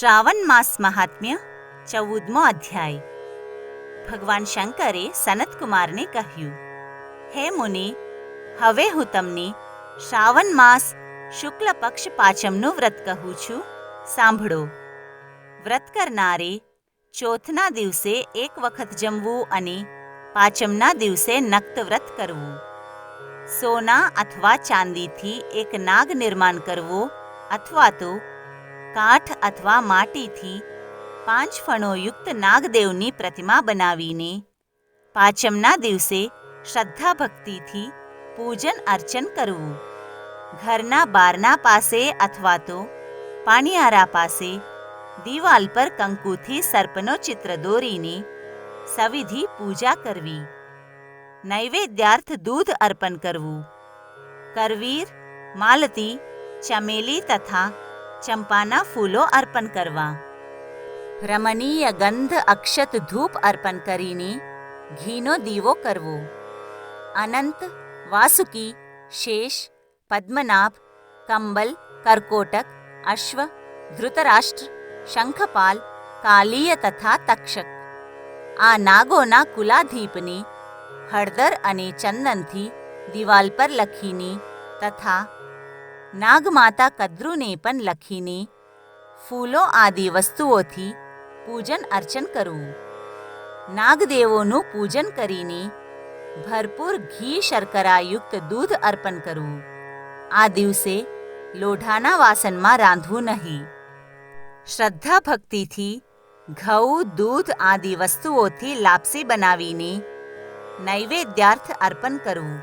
શ્રાવણ માસ મહાત્મ્ય 14મો અધ્યાય. ભગવાન શંકરે સનતકુમારને કહ્યું, હે મુનિ, હવે હું તમને શ્રાવણ માસ શુક્લ પક્ષ પાંચમનું વ્રત કહું છું, સાંભળો. વ્રત કરનારે ચોથના દિવસે એક વખત જમવું અને પાંચમના દિવસે નક્ત વ્રત કરવું. સોના અથવા ચાંદીથી એક નાગ નિર્માણ કરવો અથવા તો કાઠ અથવા માટીથી 5 ફણોયુક્ત નાગદેવની પ્રતિમા બનાવીને પાંચમના દિવસે શ્રદ્ધા ભક્તિથી પૂજન અર્ચન કરવું. ઘરના બારણા પાસે અથવા તો પાણિયારા પાસે દિવાલ પર કંકુથી સર્પનો ચિત્ર દોરીને સવિધિ પૂજા કરવી. નૈવેદ્યાર્થ દૂધ અર્પણ કરવું. કરવીર, માલતી, ચમેલી તથા ચંપાના ફૂલો અર્પણ કરવા. રમણીય ગંધ અક્ષત ધૂપ અર્પણ કરીને ઘીનો દીવો કરવો. અનંત, વાસુકી, શેષ, પદ્મનાભ, કંબલ, કરકોટક, અશ્વ, ધૃતરાષ્ટ્ર, શંખપાલ, કાલીય તથા તક્ષક આ નાગોના કુલાધીપને હળદર અને ચંદનથી દિવાલ પર લખીને તથા નાગમાતા કદ્રુને પણ લખીને ફૂલો આદિ વસ્તુઓથી પૂજન અર્ચન કરવું. નાગદેવોનું પૂજન કરીને ભરપૂર ઘી શર્કરાયુક્ત દૂધ અર્પણ કરવું. આ દિવસે લોઢાના વાસણમાં રાંધવું નહીં. શ્રદ્ધા ભક્તિથી ઘઉં, દૂધ આદિ વસ્તુઓથી લાપસી બનાવીને નૈવેદ્યાર્થ અર્પણ કરવું.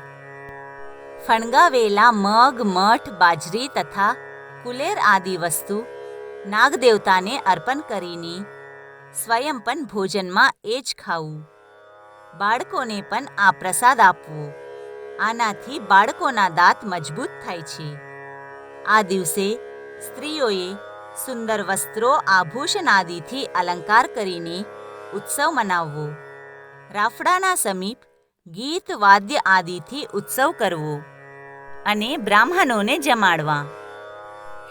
ફણગાવેલા મગ, મઠ, બાજરી તથા કુલેર આદિ વસ્તુ નાગદેવતાને અર્પણ કરીને સ્વયં પણ ભોજનમાં એ જ ખાવું. બાળકોને પણ આ પ્રસાદ આપવો. આનાથી બાળકોના દાંત મજબૂત થાય છે. આ દિવસે સ્ત્રીઓએ સુંદર વસ્ત્રો, આભૂષણ આદિથી અલંકાર કરીને ઉત્સવ મનાવવો. રાફડાના સમીપ ગીત, વાદ્ય આદિથી ઉત્સવ કરવો અને બ્રાહ્મણોને જમાડવા.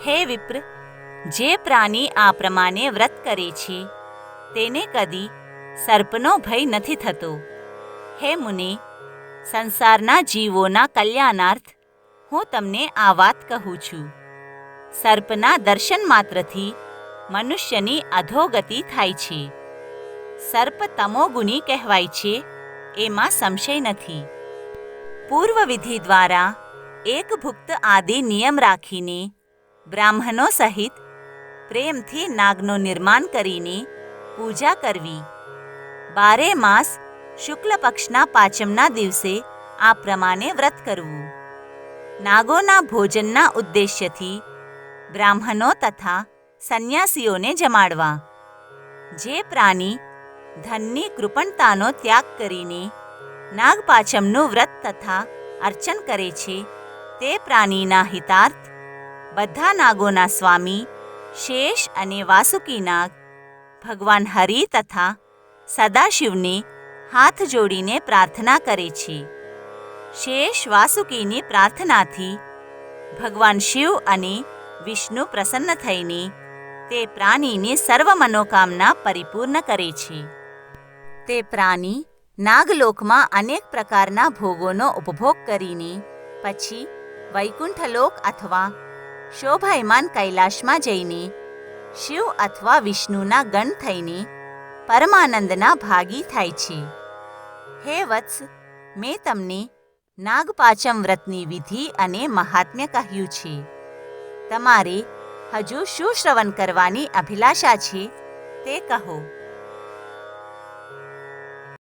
હે વિપ્ર, જે પ્રાણી આ પ્રમાણે વ્રત કરે છે તેને કદી સર્પનો ભય નથી થતો. હે મુનિ, સંસારના જીવોના કલ્યાણાર્થ હું તમને આ વાત કહું છું. સર્પના દર્શન માત્રથી મનુષ્યની અધોગતિ થાય છે. સર્પ તમોગુણી કહેવાય છે, એમાં સંશય નથી. પૂર્વ વિધિ દ્વારા એક ભુક્ત આદિ નિયમ રાખીને બ્રાહ્મણો સહિત પ્રેમથી નાગનું નિર્માણ કરીને પૂજા કરવી. 12 માસ શુક્લ પક્ષના પાંચમના દિવસે આ પ્રમાણે વ્રત કરવું. નાગોના ભોજનના ઉદ્દેશ્યથી બ્રાહ્મણો તથા સંન્યાસીઓને જમાડવા. જે પ્રાણી ધનની કૃપણતાનો ત્યાગ કરીને નાગપાચમનું વ્રત તથા અર્ચન કરે છે તે પ્રાણીના હિતાર્થ બધા નાગોના સ્વામી શેષ અને વાસુકી નાગ ભગવાન હરિ તથા સદાશિવને હાથ જોડીને પ્રાર્થના કરે છે. શેષ વાસુકીની પ્રાર્થનાથી ભગવાન શિવ અને વિષ્ણુ પ્રસન્ન થઈને તે પ્રાણીની સર્વ મનોકામના પરિપૂર્ણ કરે છે. તે પ્રાણી નાગલોકમાં અનેક પ્રકારના ભોગોનો ઉપભોગ કરીને પછી વૈકુંઠલોક અથવા શોભાયમાન કૈલાશમાં જઈને શિવ અથવા વિષ્ણુના ગણ થઈને પરમાનંદના ભાગી થાય છે. હે વત્સ, મેં તમને નાગપાચમ વ્રતની વિધિ અને મહાત્મ્ય કહ્યું છે. તમારે હજુ શું શ્રવણ કરવાની અભિલાષા છે તે કહો.